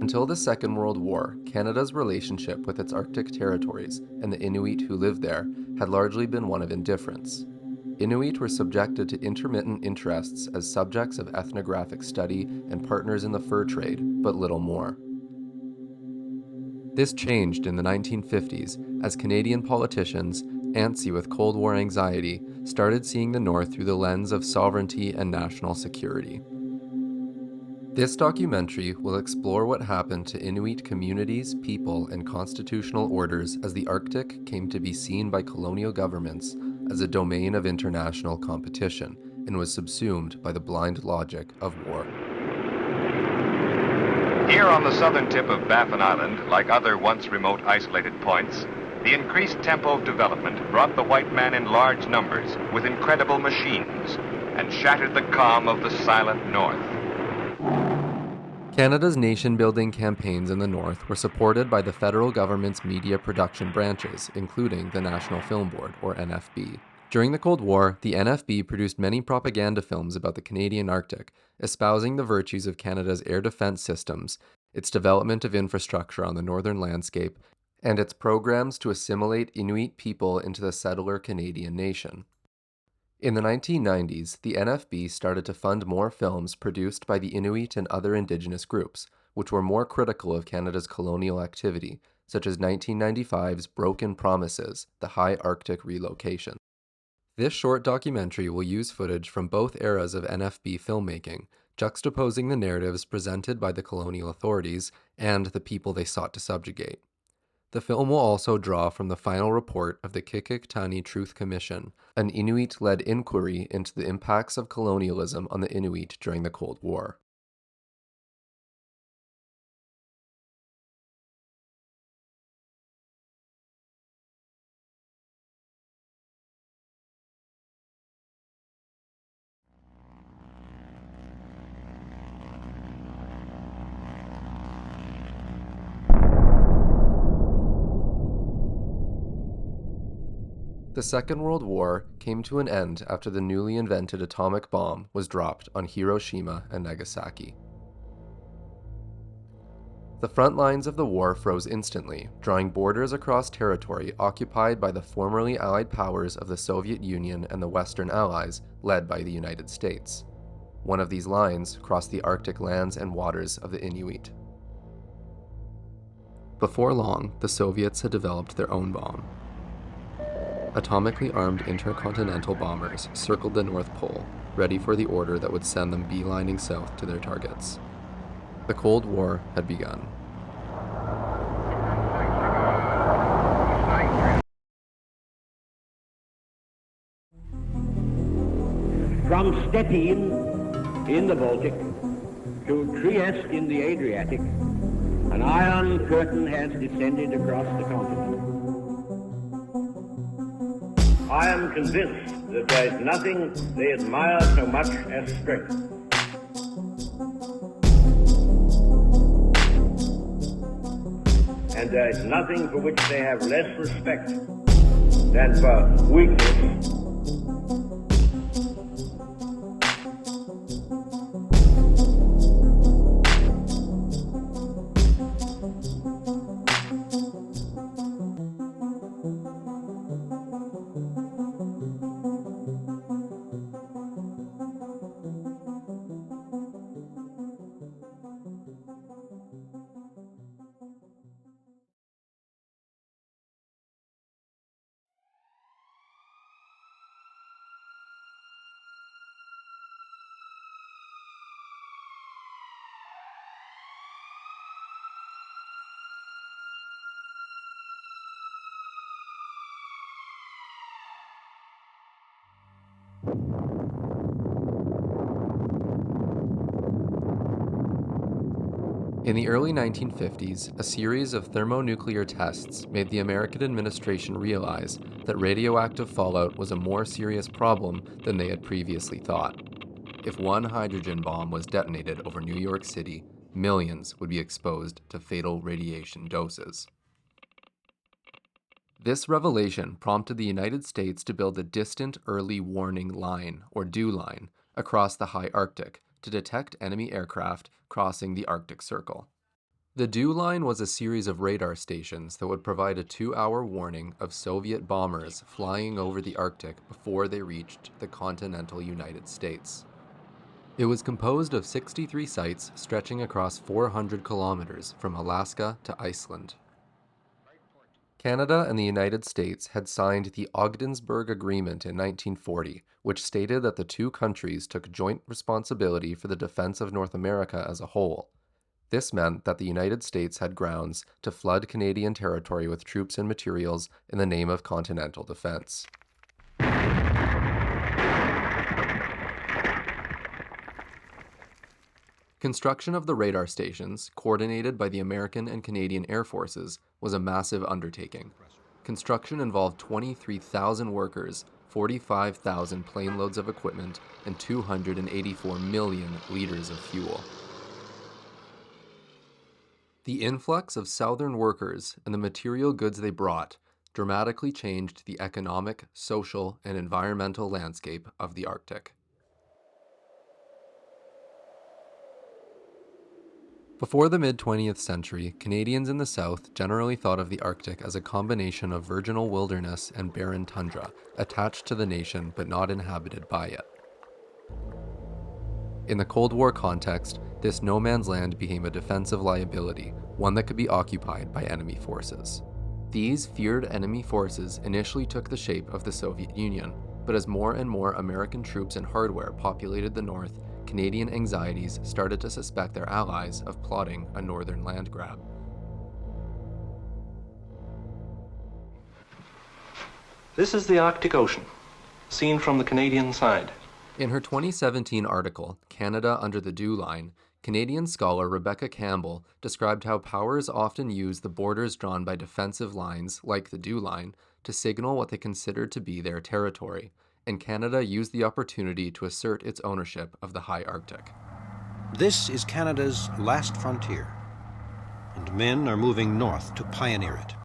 Until the Second World War, Canada's relationship with its Arctic territories and the Inuit who lived there had largely been one of indifference. Inuit were subjected to intermittent interests as subjects of ethnographic study and partners in the fur trade, but little more. This changed in the 1950s as Canadian politicians, antsy with Cold War anxiety, started seeing the North through the lens of sovereignty and national security. This documentary will explore what happened to Inuit communities, people, and constitutional orders as the Arctic came to be seen by colonial governments as a domain of international competition and was subsumed by the blind logic of war. Here on the southern tip of Baffin Island, like other once remote isolated points, the increased tempo of development brought the white man in large numbers with incredible machines and shattered the calm of the silent North. Canada's nation-building campaigns in the North were supported by the federal government's media production branches, including the National Film Board, or NFB. During the Cold War, the NFB produced many propaganda films about the Canadian Arctic, espousing the virtues of Canada's air defense systems, its development of infrastructure on the northern landscape, and its programs to assimilate Inuit people into the settler Canadian nation. In the 1990s, the NFB started to fund more films produced by the Inuit and other Indigenous groups, which were more critical of Canada's colonial activity, such as 1995's Broken Promises, the High Arctic Relocation. This short documentary will use footage from both eras of NFB filmmaking, juxtaposing the narratives presented by the colonial authorities and the people they sought to subjugate. The film will also draw from the final report of the Qikiqtani Truth Commission, an Inuit-led inquiry into the impacts of colonialism on the Inuit during the Cold War. The Second World War came to an end after the newly invented atomic bomb was dropped on Hiroshima and Nagasaki. The front lines of the war froze instantly, drawing borders across territory occupied by the formerly Allied powers of the Soviet Union and the Western Allies, led by the United States. One of these lines crossed the Arctic lands and waters of the Inuit. Before long, the Soviets had developed their own bomb. Atomically armed intercontinental bombers circled the North Pole, ready for the order that would send them beelining south to their targets. The Cold War had begun. From Stettin in the Baltic to Trieste in the Adriatic, an iron curtain has descended across the continent. I am convinced that there is nothing they admire so much as strength. And there is nothing for which they have less respect than for weakness. In the early 1950s, a series of thermonuclear tests made the American administration realize that radioactive fallout was a more serious problem than they had previously thought. If one hydrogen bomb was detonated over New York City, millions would be exposed to fatal radiation doses. This revelation prompted the United States to build a distant early warning line, or DEW line, across the high Arctic to detect enemy aircraft crossing the Arctic Circle. The DEW line was a series of radar stations that would provide a 2-hour warning of Soviet bombers flying over the Arctic before they reached the continental United States. It was composed of 63 sites stretching across 400 kilometers from Alaska to Iceland. Canada and the United States had signed the Ogdensburg Agreement in 1940, which stated that the two countries took joint responsibility for the defense of North America as a whole. This meant that the United States had grounds to flood Canadian territory with troops and materials in the name of continental defense. Construction of the radar stations, coordinated by the American and Canadian Air Forces, was a massive undertaking. Construction involved 23,000 workers, 45,000 plane loads of equipment, and 284 million liters of fuel. The influx of Southern workers and the material goods they brought dramatically changed the economic, social, and environmental landscape of the Arctic. Before the mid-20th century, Canadians in the South generally thought of the Arctic as a combination of virginal wilderness and barren tundra, attached to the nation but not inhabited by it. In the Cold War context, this no man's land became a defensive liability, one that could be occupied by enemy forces. These feared enemy forces initially took the shape of the Soviet Union, but as more and more American troops and hardware populated the North, Canadian anxieties started to suspect their allies of plotting a northern land grab. This is the Arctic Ocean, seen from the Canadian side. In her 2017 article, Canada Under the DEW Line, Canadian scholar Rebecca Campbell described how powers often use the borders drawn by defensive lines, like the DEW Line, to signal what they considered to be their territory, and Canada used the opportunity to assert its ownership of the high Arctic. This is Canada's last frontier, and men are moving north to pioneer it.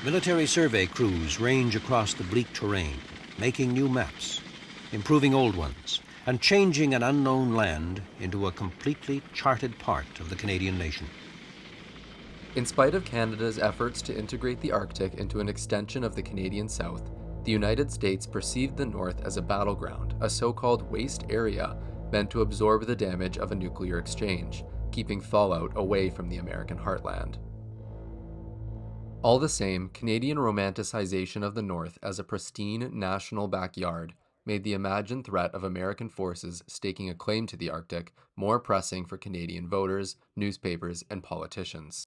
Military survey crews range across the bleak terrain, making new maps, improving old ones, and changing an unknown land into a completely charted part of the Canadian nation. In spite of Canada's efforts to integrate the Arctic into an extension of the Canadian South, the United States perceived the North as a battleground, a so-called waste area meant to absorb the damage of a nuclear exchange, keeping fallout away from the American heartland. All the same, Canadian romanticization of the North as a pristine national backyard made the imagined threat of American forces staking a claim to the Arctic more pressing for Canadian voters, newspapers, and politicians.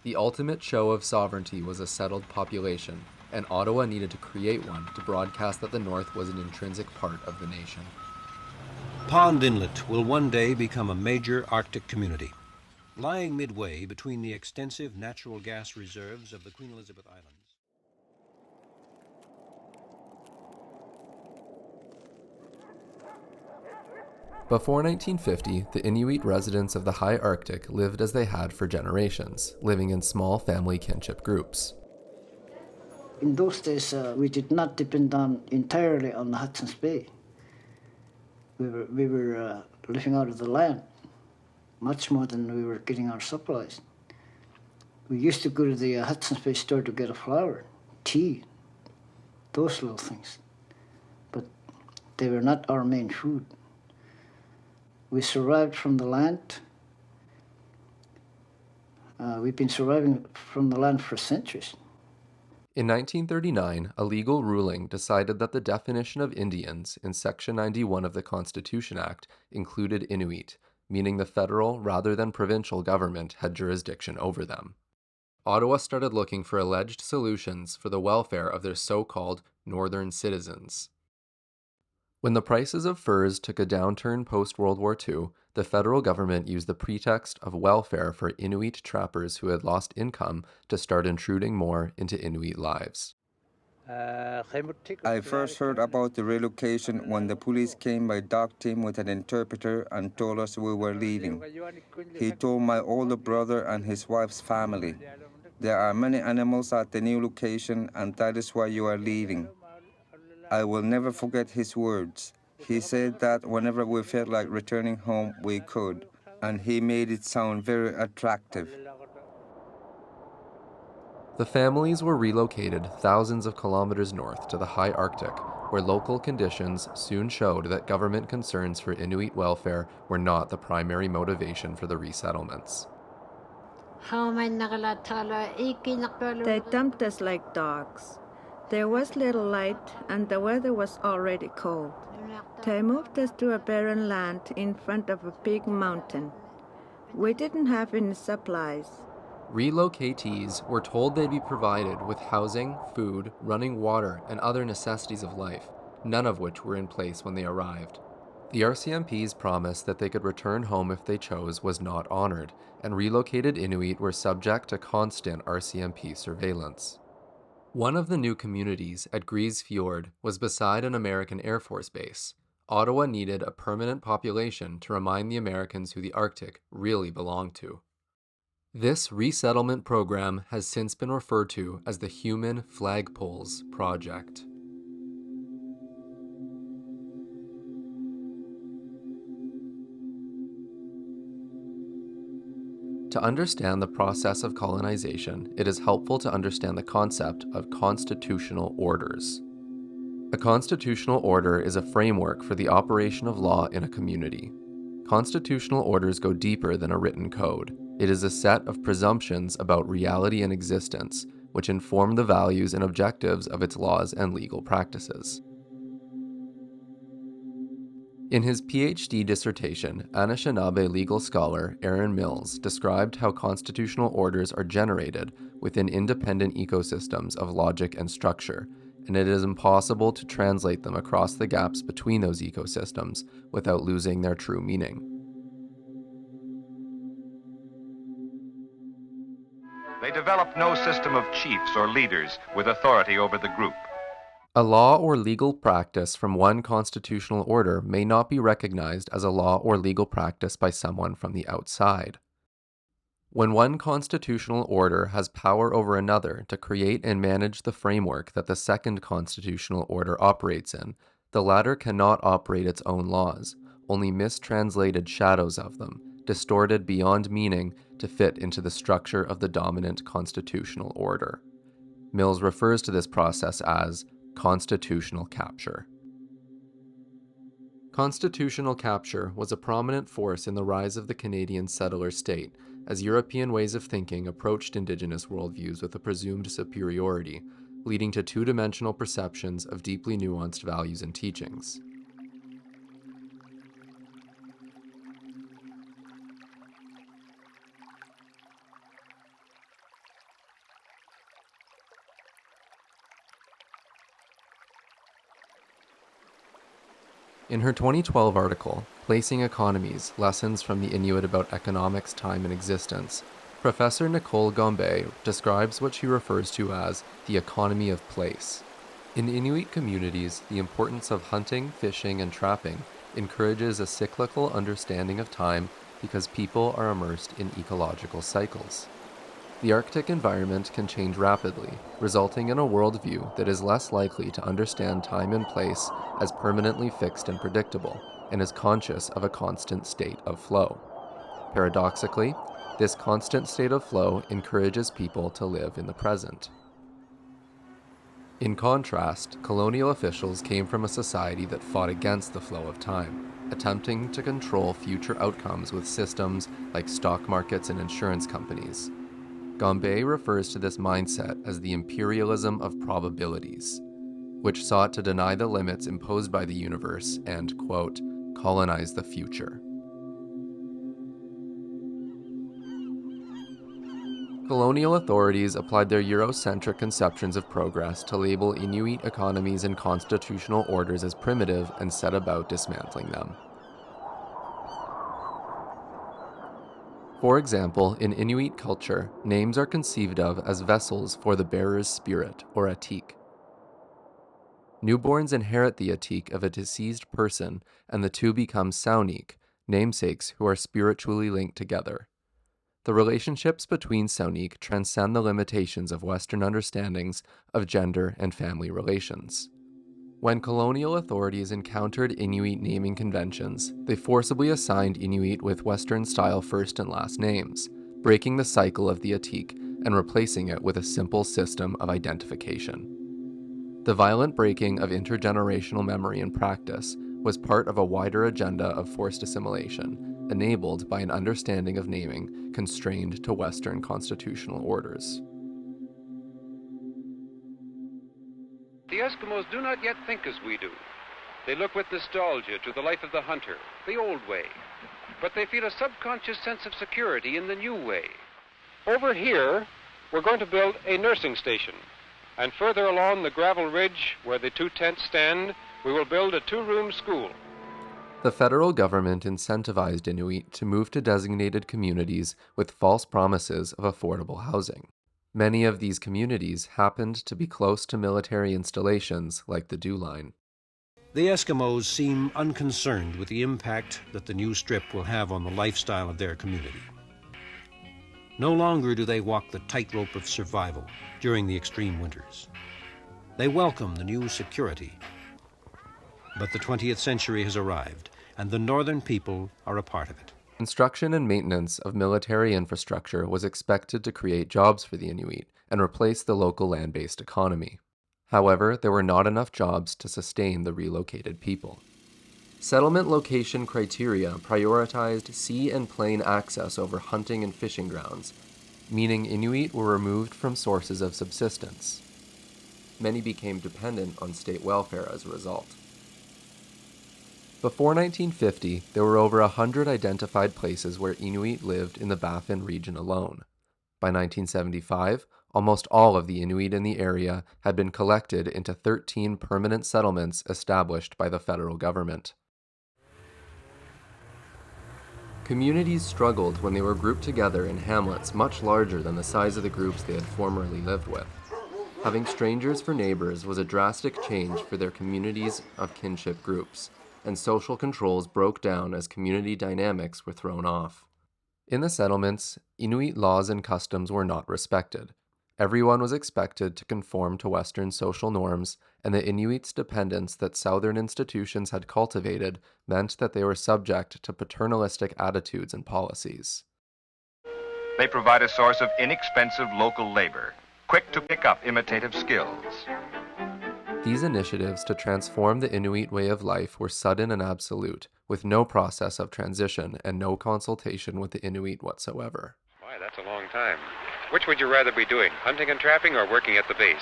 The ultimate show of sovereignty was a settled population, and Ottawa needed to create one to broadcast that the North was an intrinsic part of the nation. Pond Inlet will one day become a major Arctic community, lying midway between the extensive natural gas reserves of the Queen Elizabeth Islands. Before 1950, the Inuit residents of the high Arctic lived as they had for generations, living in small family kinship groups. In those days, we did not depend entirely on the Hudson's Bay. We were living out of the land, much more than we were getting our supplies. We used to go to the Hudson's Bay store to get a flour, tea, those little things. But they were not our main food. We survived from the land. We've been surviving from the land for centuries. In 1939, a legal ruling decided that the definition of Indians in Section 91 of the Constitution Act included Inuit, meaning the federal rather than provincial government had jurisdiction over them. Ottawa started looking for alleged solutions for the welfare of their so-called northern citizens. When the prices of furs took a downturn post-World War II, the federal government used the pretext of welfare for Inuit trappers who had lost income to start intruding more into Inuit lives. I first heard about the relocation when the police came by dog team with an interpreter and told us we were leaving. He told my older brother and his wife's family, "There are many animals at the new location and that is why you are leaving." I will never forget his words. He said that whenever we felt like returning home, we could. and he made it sound very attractive. The families were relocated thousands of kilometers north to the high Arctic, where local conditions soon showed that government concerns for Inuit welfare were not the primary motivation for the resettlements. They dumped us like dogs. There was little light, and the weather was already cold. They moved us to a barren land in front of a big mountain. We didn't have any supplies. Relocatees were told they'd be provided with housing, food, running water, and other necessities of life, none of which were in place when they arrived. The RCMP's promise that they could return home if they chose was not honored, and relocated Inuit were subject to constant RCMP surveillance. One of the new communities at Grise Fjord was beside an American Air Force base. Ottawa needed a permanent population to remind the Americans who the Arctic really belonged to. This resettlement program has since been referred to as the Human Flagpoles Project. To understand the process of colonization, it is helpful to understand the concept of constitutional orders. A constitutional order is a framework for the operation of law in a community. Constitutional orders go deeper than a written code. It is a set of presumptions about reality and existence, which inform the values and objectives of its laws and legal practices. In his PhD dissertation, Anishinaabe legal scholar Aaron Mills described how constitutional orders are generated within independent ecosystems of logic and structure, and it is impossible to translate them across the gaps between those ecosystems without losing their true meaning. They developed no system of chiefs or leaders with authority over the group. A law or legal practice from one constitutional order may not be recognized as a law or legal practice by someone from the outside. When one constitutional order has power over another to create and manage the framework that the second constitutional order operates in, the latter cannot operate its own laws, only mistranslated shadows of them, distorted beyond meaning to fit into the structure of the dominant constitutional order. Mills refers to this process as constitutional capture. Constitutional capture was a prominent force in the rise of the Canadian settler state, as European ways of thinking approached Indigenous worldviews with a presumed superiority, leading to two-dimensional perceptions of deeply nuanced values and teachings. In her 2012 article, Placing Economies, Lessons from the Inuit About Economics, Time, and Existence, Professor Nicole Gombe describes what she refers to as the economy of place. In Inuit communities, the importance of hunting, fishing, and trapping encourages a cyclical understanding of time because people are immersed in ecological cycles. The Arctic environment can change rapidly, resulting in a worldview that is less likely to understand time and place as permanently fixed and predictable, and is conscious of a constant state of flow. Paradoxically, this constant state of flow encourages people to live in the present. In contrast, colonial officials came from a society that fought against the flow of time, attempting to control future outcomes with systems like stock markets and insurance companies. Gombe refers to this mindset as the imperialism of probabilities, which sought to deny the limits imposed by the universe and, quote, colonize the future. Colonial authorities applied their Eurocentric conceptions of progress to label Inuit economies and constitutional orders as primitive and set about dismantling them. For example, in Inuit culture, names are conceived of as vessels for the bearer's spirit, or atik. Newborns inherit the atik of a deceased person, and the two become saunik, namesakes who are spiritually linked together. The relationships between saunik transcend the limitations of Western understandings of gender and family relations. When colonial authorities encountered Inuit naming conventions, they forcibly assigned Inuit with Western-style first and last names, breaking the cycle of the Atik and replacing it with a simple system of identification. The violent breaking of intergenerational memory and practice was part of a wider agenda of forced assimilation, enabled by an understanding of naming constrained to Western constitutional orders. The Eskimos do not yet think as we do. They look with nostalgia to the life of the hunter, the old way. But they feel a subconscious sense of security in the new way. Over here, we're going to build a nursing station. And further along the gravel ridge where the 2 tents stand, we will build a 2-room school. The federal government incentivized Inuit to move to designated communities with false promises of affordable housing. Many of these communities happened to be close to military installations like the Dew Line. The Eskimos seem unconcerned with the impact that the new strip will have on the lifestyle of their community. No longer do they walk the tightrope of survival during the extreme winters. They welcome the new security. But the 20th century has arrived, and the northern people are a part of it. Construction and maintenance of military infrastructure was expected to create jobs for the Inuit and replace the local land-based economy. However, there were not enough jobs to sustain the relocated people. Settlement location criteria prioritized sea and plain access over hunting and fishing grounds, meaning Inuit were removed from sources of subsistence. Many became dependent on state welfare as a result. Before 1950, there were over 100 identified places where Inuit lived in the Baffin region alone. By 1975, almost all of the Inuit in the area had been collected into 13 permanent settlements established by the federal government. Communities struggled when they were grouped together in hamlets much larger than the size of the groups they had formerly lived with. Having strangers for neighbors was a drastic change for their communities of kinship groups, and social controls broke down as community dynamics were thrown off. In the settlements, Inuit laws and customs were not respected. Everyone was expected to conform to Western social norms, and the Inuits' dependence that Southern institutions had cultivated meant that they were subject to paternalistic attitudes and policies. They provide a source of inexpensive local labor, quick to pick up imitative skills. These initiatives to transform the Inuit way of life were sudden and absolute, with no process of transition and no consultation with the Inuit whatsoever. Why, that's a long time. Which would you rather be doing, hunting and trapping or working at the base?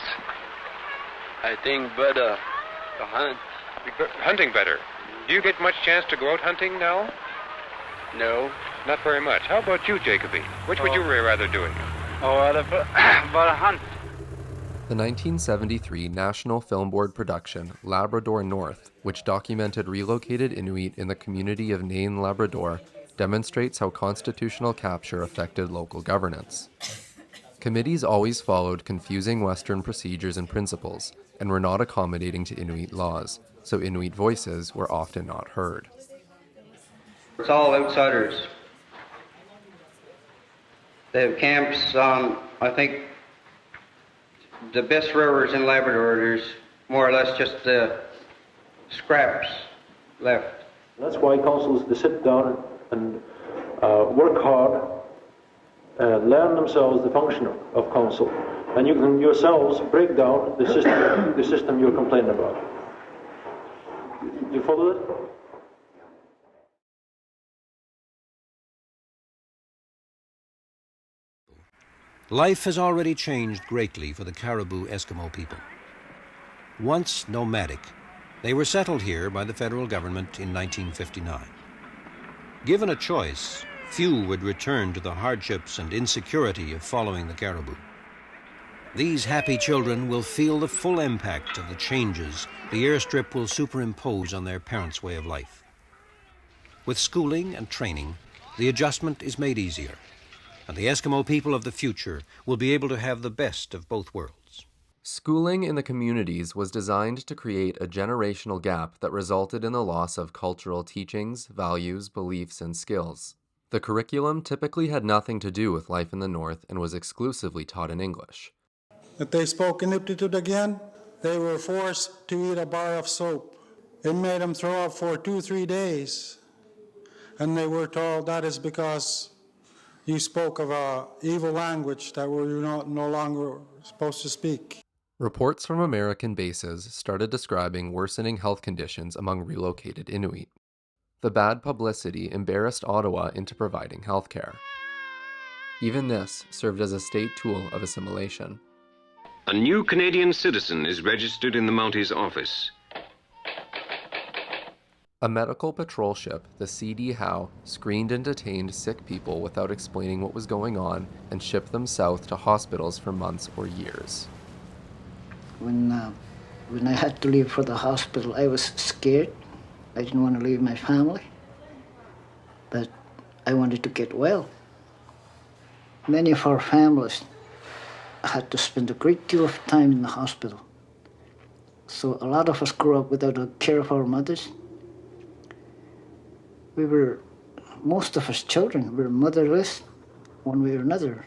I think better to hunt. Hunting better. Do you get much chance to go out hunting now? No. Not very much. How about you, Jacoby? Which would you rather doing? But a hunt. The 1973 National Film Board production, Labrador North, which documented relocated Inuit in the community of Nain, Labrador, demonstrates how constitutional capture affected local governance. Committees always followed confusing Western procedures and principles, and were not accommodating to Inuit laws, so Inuit voices were often not heard. It's all outsiders. They have camps on, I think, the best rivers in Labrador. There's more or less just the scraps left. That's why councils, they sit down and work hard and learn themselves the function of council. And you can yourselves break down the system you're complaining about. Do you follow that? Life has already changed greatly for the Caribou Eskimo people. Once nomadic, they were settled here by the federal government in 1959. Given a choice, few would return to the hardships and insecurity of following the caribou. These happy children will feel the full impact of the changes the airstrip will superimpose on their parents' way of life. With schooling and training, the adjustment is made easier, and the Eskimo people of the future will be able to have the best of both worlds. Schooling in the communities was designed to create a generational gap that resulted in the loss of cultural teachings, values, beliefs, and skills. The curriculum typically had nothing to do with life in the North and was exclusively taught in English. That they spoke Inuit again, they were forced to eat a bar of soap. It made them throw up for 2-3 days. And they were told that is because you spoke of a evil language that we were no longer supposed to speak. Reports from American bases started describing worsening health conditions among relocated Inuit. The bad publicity embarrassed Ottawa into providing health care. Even this served as a state tool of assimilation. A new Canadian citizen is registered in the Mounties office. A medical patrol ship, the C.D. Howe, screened and detained sick people without explaining what was going on and shipped them south to hospitals for months or years. When I had to leave for the hospital, I was scared. I didn't want to leave my family, but I wanted to get well. Many of our families had to spend a great deal of time in the hospital. So a lot of us grew up without the care of our mothers. Most of us children were motherless one way or another.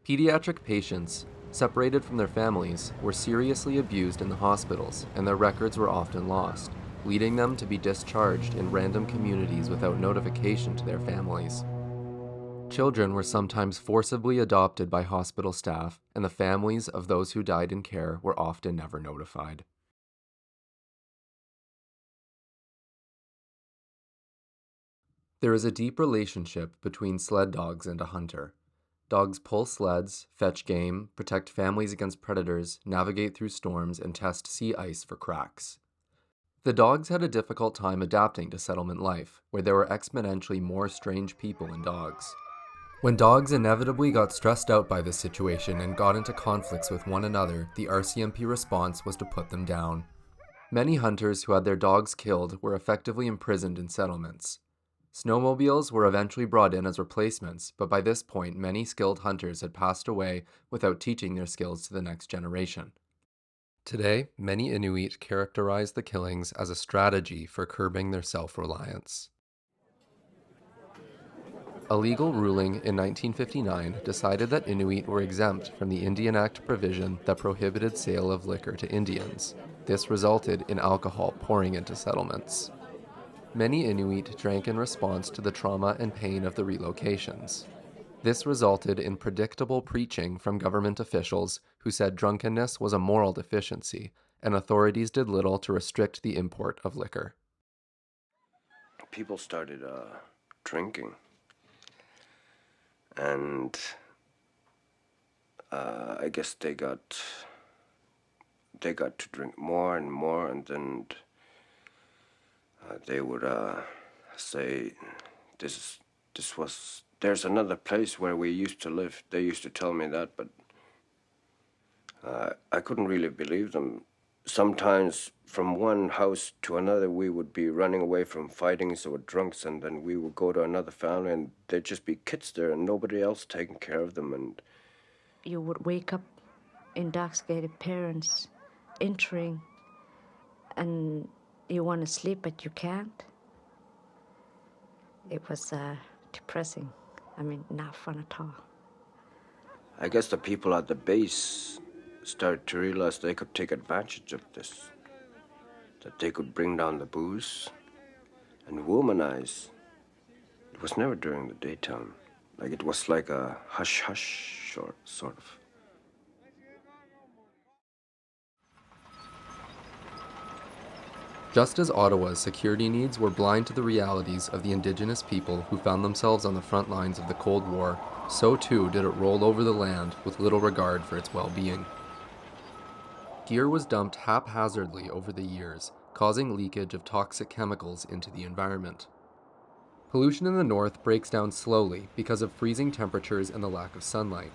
Pediatric patients, separated from their families, were seriously abused in the hospitals, and their records were often lost, leading them to be discharged in random communities without notification to their families. Children were sometimes forcibly adopted by hospital staff, and the families of those who died in care were often never notified. There is a deep relationship between sled dogs and a hunter. Dogs pull sleds, fetch game, protect families against predators, navigate through storms, and test sea ice for cracks. The dogs had a difficult time adapting to settlement life, where there were exponentially more strange people and dogs. When dogs inevitably got stressed out by this situation and got into conflicts with one another, the RCMP response was to put them down. Many hunters who had their dogs killed were effectively imprisoned in settlements. Snowmobiles were eventually brought in as replacements, but by this point many skilled hunters had passed away without teaching their skills to the next generation. Today, many Inuit characterize the killings as a strategy for curbing their self-reliance. A legal ruling in 1959 decided that Inuit were exempt from the Indian Act provision that prohibited sale of liquor to Indians. This resulted in alcohol pouring into settlements. Many Inuit drank in response to the trauma and pain of the relocations. This resulted in predictable preaching from government officials who said drunkenness was a moral deficiency, and authorities did little to restrict the import of liquor. People started drinking, and I guess they got to drink more and more, and then they would say, there's another place where we used to live. They used to tell me that, but I couldn't really believe them. Sometimes from one house to another, we would be running away from fightings or drunks, and then we would go to another family, and there'd just be kids there and nobody else taking care of them. And you would wake up intoxicated parents entering, and you want to sleep, but you can't. It was depressing. I mean, not fun at all. I guess the people at the base started to realize they could take advantage of this, that they could bring down the booze and womanize. It was never during the daytime. Like, it was like a hush-hush sort of. Just as Ottawa's security needs were blind to the realities of the Indigenous people who found themselves on the front lines of the Cold War, so too did it roll over the land with little regard for its well-being. Gear was dumped haphazardly over the years, causing leakage of toxic chemicals into the environment. Pollution in the north breaks down slowly because of freezing temperatures and the lack of sunlight.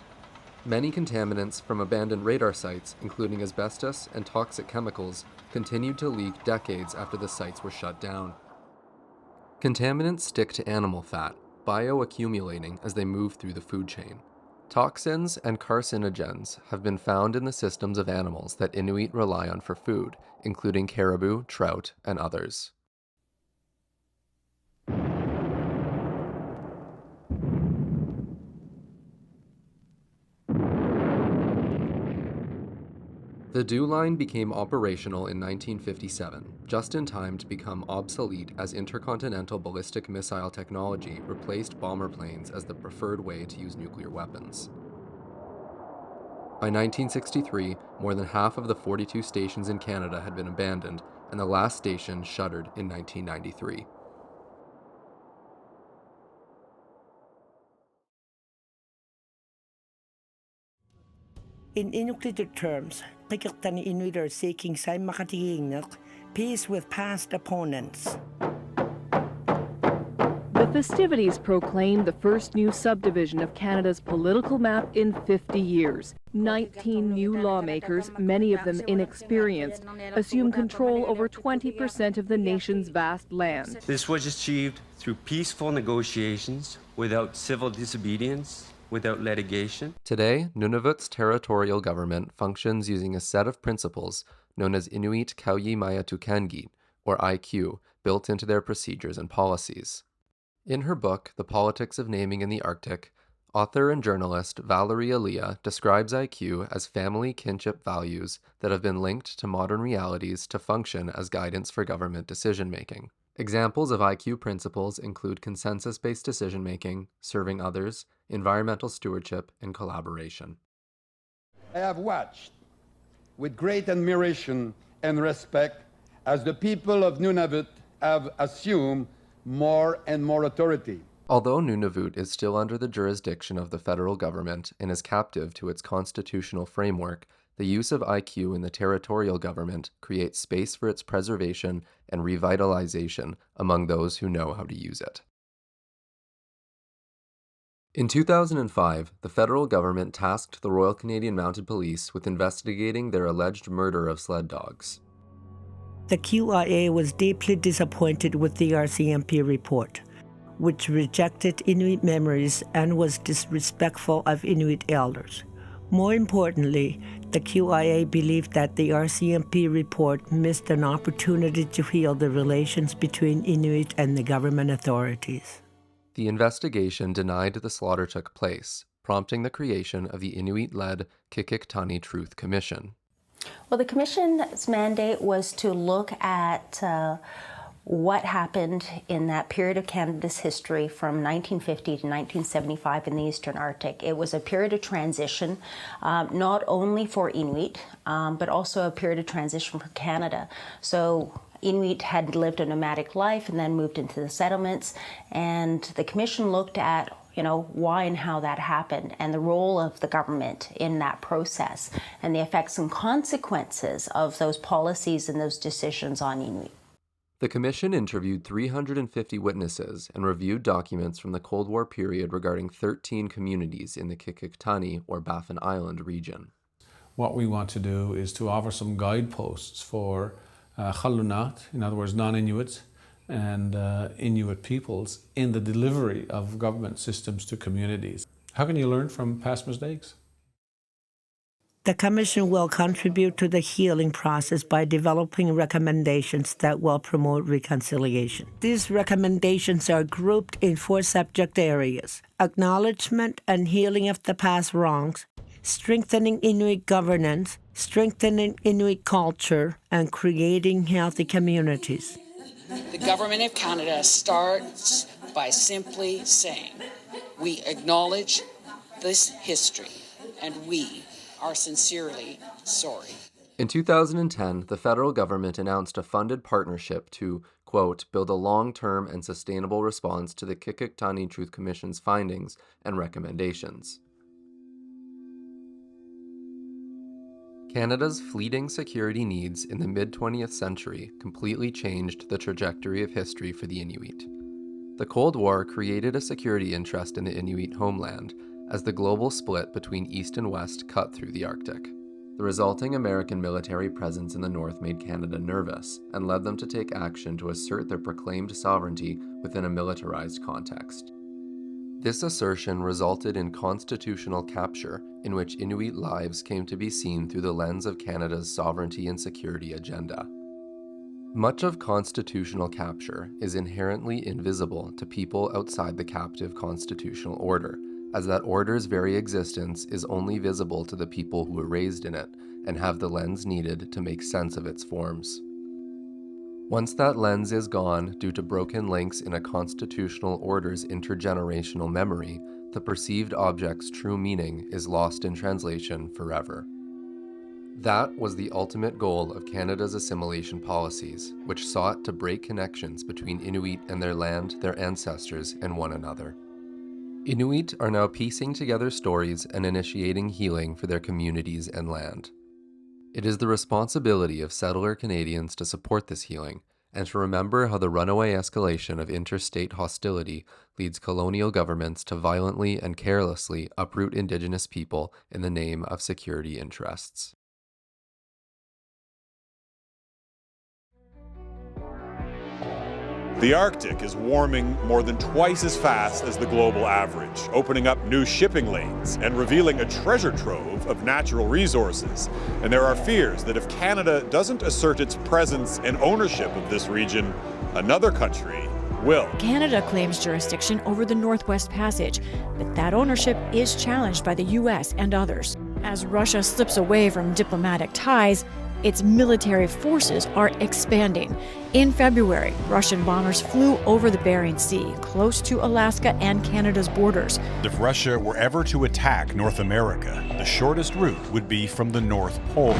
Many contaminants from abandoned radar sites, including asbestos and toxic chemicals, continued to leak decades after the sites were shut down. Contaminants stick to animal fat, bioaccumulating as they move through the food chain. Toxins and carcinogens have been found in the systems of animals that Inuit rely on for food, including caribou, trout, and others. The The DEW line became operational in 1957, just in time to become obsolete as intercontinental ballistic missile technology replaced bomber planes as the preferred way to use nuclear weapons. By 1963, more than half of the 42 stations in Canada had been abandoned, and the last station shuttered in 1993. In Inuit terms, Qikqtani Inuit are seeking peace with past opponents. The festivities proclaim the first new subdivision of Canada's political map in 50 years. 19 new lawmakers, many of them inexperienced, assume control over 20% of the nation's vast land. This was achieved through peaceful negotiations without civil disobedience, without litigation. Today, Nunavut's territorial government functions using a set of principles known as Inuit-Canadian, or IQ, built into their procedures and policies. In her book, The Politics of Naming in the Arctic, author and journalist Valerie Alia describes IQ as family kinship values that have been linked to modern realities to function as guidance for government decision-making. Examples of IQ principles include consensus-based decision-making, serving others, environmental stewardship, and collaboration. I have watched with great admiration and respect as the people of Nunavut have assumed more and more authority. Although Nunavut is still under the jurisdiction of the federal government and is captive to its constitutional framework, the use of IQ in the territorial government creates space for its preservation and revitalization among those who know how to use it. In 2005, the federal government tasked the Royal Canadian Mounted Police with investigating their alleged murder of sled dogs. The QIA was deeply disappointed with the RCMP report, which rejected Inuit memories and was disrespectful of Inuit elders. More importantly, the QIA believed that the RCMP report missed an opportunity to heal the relations between Inuit and the government authorities. The investigation denied the slaughter took place, prompting the creation of the Inuit-led Qikqtani Truth Commission. Well, the Commission's mandate was to look at what happened in that period of Canada's history from 1950 to 1975 in the Eastern Arctic. It was a period of transition, not only for Inuit, but also a period of transition for Canada. So Inuit had lived a nomadic life and then moved into the settlements, and the Commission looked at why and how that happened and the role of the government in that process and the effects and consequences of those policies and those decisions on Inuit. The Commission interviewed 350 witnesses and reviewed documents from the Cold War period regarding 13 communities in the Qikqtani or Baffin Island region. What we want to do is to offer some guideposts for Chalunat, in other words non-Inuits, and Inuit peoples in the delivery of government systems to communities. How can you learn from past mistakes? The Commission will contribute to the healing process by developing recommendations that will promote reconciliation. These recommendations are grouped in 4 subject areas: acknowledgement and healing of the past wrongs, strengthening Inuit governance, strengthening Inuit culture, and creating healthy communities. The Government of Canada starts by simply saying, we acknowledge this history and we are sincerely sorry. In 2010, the federal government announced a funded partnership to, quote, build a long-term and sustainable response to the Qikqtani Truth Commission's findings and recommendations. Canada's fleeting security needs in the mid-20th century completely changed the trajectory of history for the Inuit. The Cold War created a security interest in the Inuit homeland as the global split between East and West cut through the Arctic. The resulting American military presence in the North made Canada nervous and led them to take action to assert their proclaimed sovereignty within a militarized context. This assertion resulted in constitutional capture, in which Inuit lives came to be seen through the lens of Canada's sovereignty and security agenda. Much of constitutional capture is inherently invisible to people outside the captive constitutional order, as that order's very existence is only visible to the people who were raised in it, and have the lens needed to make sense of its forms. Once that lens is gone due to broken links in a constitutional order's intergenerational memory, the perceived object's true meaning is lost in translation forever. That was the ultimate goal of Canada's assimilation policies, which sought to break connections between Inuit and their land, their ancestors, and one another. Inuit are now piecing together stories and initiating healing for their communities and land. It is the responsibility of settler Canadians to support this healing and to remember how the runaway escalation of interstate hostility leads colonial governments to violently and carelessly uproot Indigenous people in the name of security interests. The Arctic is warming more than twice as fast as the global average, opening up new shipping lanes and revealing a treasure trove of natural resources. And there are fears that if Canada doesn't assert its presence and ownership of this region, another country will. Canada claims jurisdiction over the Northwest Passage, but that ownership is challenged by the U.S. and others. As Russia slips away from diplomatic ties, its military forces are expanding. In February, Russian bombers flew over the Bering Sea, close to Alaska and Canada's borders. If Russia were ever to attack North America, the shortest route would be from the North Pole.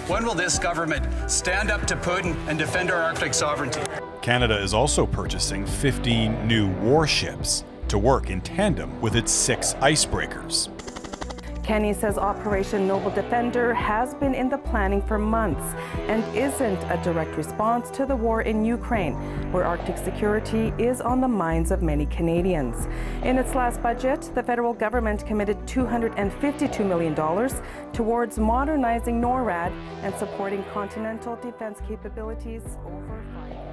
When will this government stand up to Putin and defend our Arctic sovereignty? Canada is also purchasing 15 new warships to work in tandem with its 6 icebreakers. Kenny says Operation Noble Defender has been in the planning for months and isn't a direct response to the war in Ukraine, where Arctic security is on the minds of many Canadians. In its last budget, the federal government committed $252 million towards modernizing NORAD and supporting continental defense capabilities over 5 years.